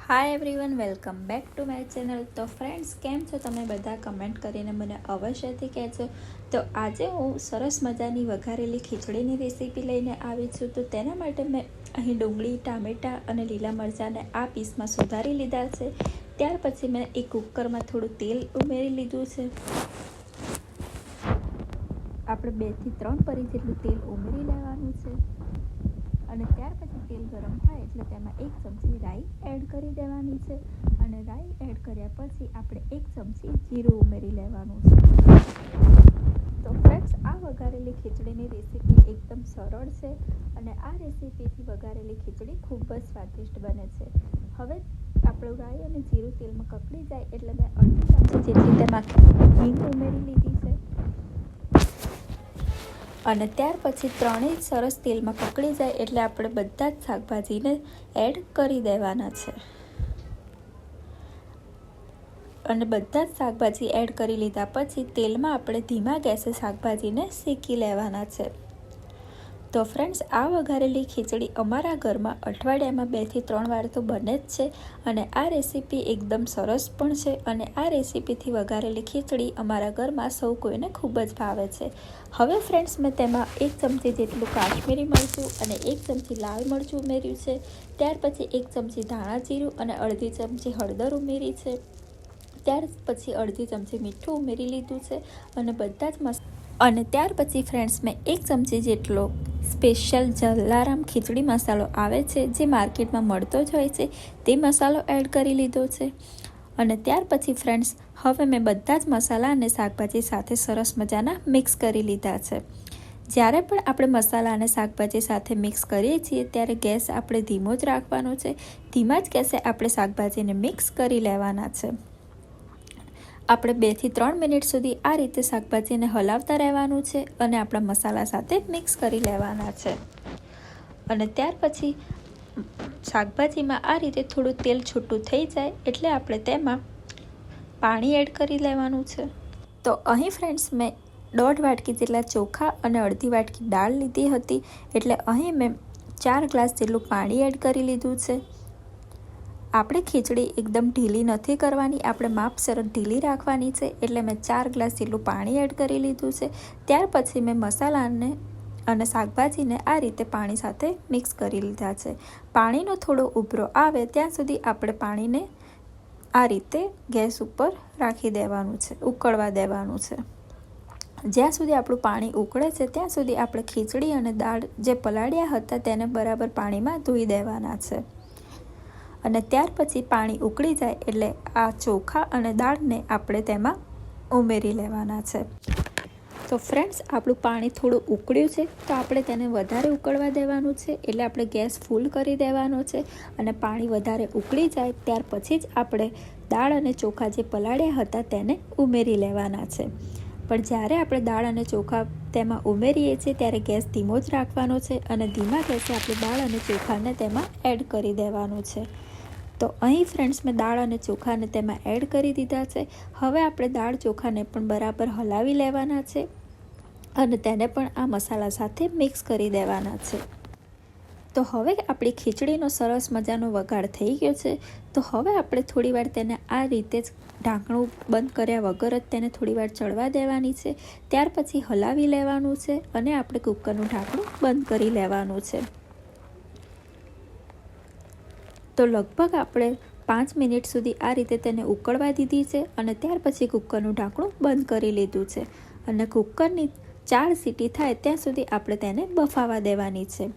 Hi everyone, welcome back to my channel. તો friends, કેમ છો તમે બધા? કમેન્ટ કરીને મને અવશ્યથી કહેજો. તો આજે હું સરસ મજાની વઘારેલી ખીચડીની રેસીપી લઈને આવી છું. તો તેના માટે મેં અહીં ડુંગળી, ટામેટાં અને લીલા મરચાંને આ પીસમાં સુધારી લીધા છે. ત્યાર પછી મેં એક કુકરમાં થોડું તેલ ઉમેરી લીધું છે. આપણે 2 થી 3 પરી જેટલું તેલ ઉમેરી લેવાનું છે. અને ત્યાર પછી તેલ ગરમ થાય એટલે તેમાં 1 ચમચી રાઈ એડ કરી દેવાની છે. અને રાઈ એડ કર્યા પછી આપણે 1 ચમચી જીરું ઉમેરી લેવાનું છે. તો ફ્રેન્ડ્સ, આ વઘારેલી ખીચડીની રેસીપી એકદમ સરળ છે અને આ રેસીપીથી વઘારેલી ખીચડી ખૂબ જ સ્વાદિષ્ટ બને છે. હવે આપણું રાઈ અને જીરું તેલમાં કકડી જાય એટલે મેં 1/2 ચમચી જેટલી તેમાં હિંગ ઉમેરી લીધી છે. અને ત્યાર પછી ત્રણેય સરસ તેલમાં કકડી જાય એટલે આપણે બધા જ શાકભાજીને એડ કરી દેવાના છે. અને બધા જ શાકભાજી એડ કરી લીધા પછી તેલમાં આપણે ધીમા ગેસે શાકભાજીને શેકી લેવાના છે. તો ફ્રેન્ડ્સ, આ વઘારેલી ખીચડી અમારા ઘરમાં અઠવાડિયામાં 2 થી 3 વાર તો બને જ છે. અને આ રેસીપી એકદમ સરસ પણ છે. અને આ રેસીપીથી વઘારેલી ખીચડી અમારા ઘરમાં સૌ કોઈને ખૂબ જ ભાવે છે. હવે ફ્રેન્ડ્સ, મેં તેમાં 1 ચમચી જેટલું કાશ્મીરી મરચું અને 1 ચમચી લાલ મરચું ઉમેર્યું છે. ત્યાર પછી 1 ચમચી ધાણા જીરું અને અડધી ચમચી હળદર ઉમેરી છે. ત્યાર પછી અડધી ચમચી મીઠું ઉમેરી લીધું છે. અને ત્યાર પછી ફ્રેન્ડ્સ, મેં 1 ચમચી જેટલો સ્પેશિયલ જલારામ ખીચડી મસાલો આવે છે, જે માર્કેટમાં મળતો જ હોય છે, તે મસાલો એડ કરી લીધો છે. અને ત્યાર પછી ફ્રેન્ડ્સ, હવે મેં બધા જ મસાલા અને શાકભાજી સાથે સરસ મજાના મિક્સ કરી લીધા છે. જ્યારે પણ આપણે મસાલા અને શાકભાજી સાથે મિક્સ કરીએ છીએ ત્યારે ગેસ આપણે ધીમો જ રાખવાનો છે. ધીમા જ ગેસે આપણે શાકભાજીને મિક્સ કરી લેવાના છે. આપણે 2 થી 3 મિનિટ સુધી આ રીતે શાકભાજીને હલાવતા રહેવાનું છે અને આપણા મસાલા સાથે મિક્સ કરી લેવાના છે. અને ત્યાર પછી શાકભાજીમાં આ રીતે થોડું તેલ છૂટું થઈ જાય એટલે આપણે તેમાં પાણી એડ કરી લેવાનું છે. તો અહીં ફ્રેન્ડ્સ, મેં 1.5 વાટકી જેટલા ચોખા અને અડધી વાટકી દાળ લીધી હતી. એટલે અહીં મેં 4 ગ્લાસ જેટલું પાણી એડ કરી લીધું છે. આપણે ખીચડી એકદમ ઢીલી નથી કરવાની, આપણે માપસર ઢીલી રાખવાની છે. એટલે મેં 4 ગ્લાસ જેટલું પાણી એડ કરી લીધું છે. ત્યાર પછી મેં મસાલાને અને શાકભાજીને આ રીતે પાણી સાથે મિક્સ કરી લીધા છે. પાણીનો થોડો ઉભરો આવે ત્યાં સુધી આપણે પાણીને આ રીતે ગેસ ઉપર રાખી દેવાનું છે, ઉકળવા દેવાનું છે. જ્યાં સુધી આપણું પાણી ઉકળે છે ત્યાં સુધી આપણે ખીચડી અને દાળ જે પલાળ્યા હતા તેને બરાબર પાણીમાં ધોઈ દેવાના છે. અને ત્યાર પછી પાણી ઉકળી જાય એટલે આ ચોખા અને દાળને આપણે તેમાં ઉમેરી લેવાના છે. તો ફ્રેન્ડ્સ, આપણું પાણી થોડું ઉકળ્યું છે તો આપણે તેને વધારે ઉકળવા દેવાનું છે. એટલે આપણે ગેસ ફૂલ કરી દેવાનો છે. અને પાણી વધારે ઉકળી જાય ત્યાર પછી જ આપણે દાળ અને ચોખા જે પલાળ્યા હતા તેને ઉમેરી લેવાના છે. પણ જ્યારે આપણે દાળ અને ચોખા તેમાં ઉમેરીએ છીએ ત્યારે ગેસ ધીમો જ રાખવાનો છે અને ધીમા ગેસે આપણે દાળ અને ચોખાને તેમાં એડ કરી દેવાનું છે. તો અહીં ફ્રેન્ડ્સ, મેં દાળ અને ચોખાને તેમાં એડ કરી દીધા છે. હવે આપણે દાળ ચોખાને પણ બરાબર હલાવી લેવાના છે અને તેને પણ આ મસાલા સાથે મિક્સ કરી દેવાના છે. તો હવે આપણી ખીચડીનો સરસ મજાનો વઘાર થઈ ગયો છે. તો હવે આપણે થોડીવાર તેને આ રીતે જ ઢાંકણું બંધ કર્યા વગર જ તેને થોડીવાર ચડવા દેવાની છે. ત્યાર પછી હલાવી લેવાનું છે અને આપણે કુકરનું ઢાંકણું બંધ કરી લેવાનું છે. તો લગભગ આપણે 5 મિનિટ સુધી આ રીતે તેને ઉકળવા દીધી છે અને ત્યાર પછી કુકરનું ઢાંકણું બંધ કરી લીધું છે. અને કુકરની 4 સીટી થાય ત્યાં સુધી આપણે તેને બફાવા દેવાની છે.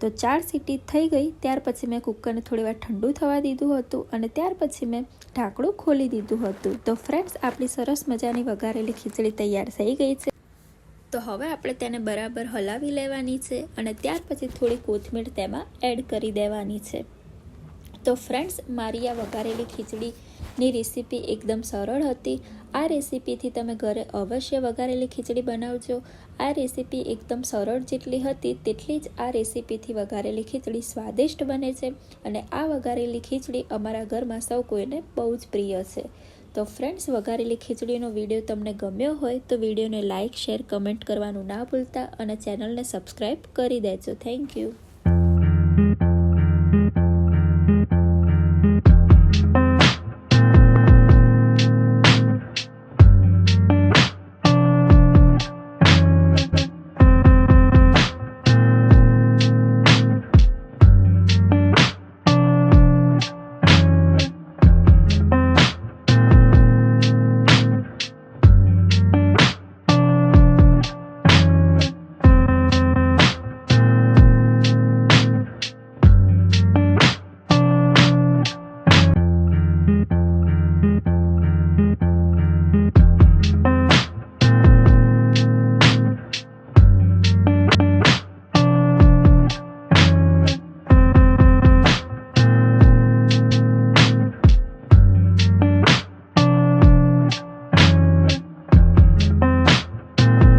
તો 4 સીટી થઈ ગઈ ત્યાર પછી મેં કુકરને થોડીવાર ઠંડુ થવા દીધું હતું અને ત્યાર પછી મેં ઢાંકણું ખોલી દીધું હતું. તો ફ્રેન્ડ્સ, આપણી સરસ મજાની વઘારેલી ખીચડી તૈયાર થઈ ગઈ છે. તો હવે આપણે તેને બરાબર હલાવી લેવાની છે અને ત્યાર પછી થોડી કોથમીર તેમાં એડ કરી દેવાની છે. તો ફ્રેન્ડ્સ, મારી આ વઘારેલી ખીચડીની રેસીપી એકદમ સરળ હતી. આ રેસીપીથી તમે ઘરે અવશ્ય વઘારેલી ખીચડી બનાવજો. આ રેસીપી એકદમ સરળ જેટલી હતી તેટલી જ આ રેસીપીથી વઘારેલી ખીચડી સ્વાદિષ્ટ બને છે. અને આ વઘારેલી ખીચડી અમારા ઘરમાં સૌ કોઈને બહુ જ પ્રિય છે. તો ફ્રેન્ડ્સ, વઘારેલી ખીચડીનો વિડીયો તમને ગમ્યો હોય તો વિડીયોને લાઇક, શેર, કમેન્ટ કરવાનું ના ભૂલતા અને ચેનલને સબસ્ક્રાઈબ કરી દેજો. Thank you.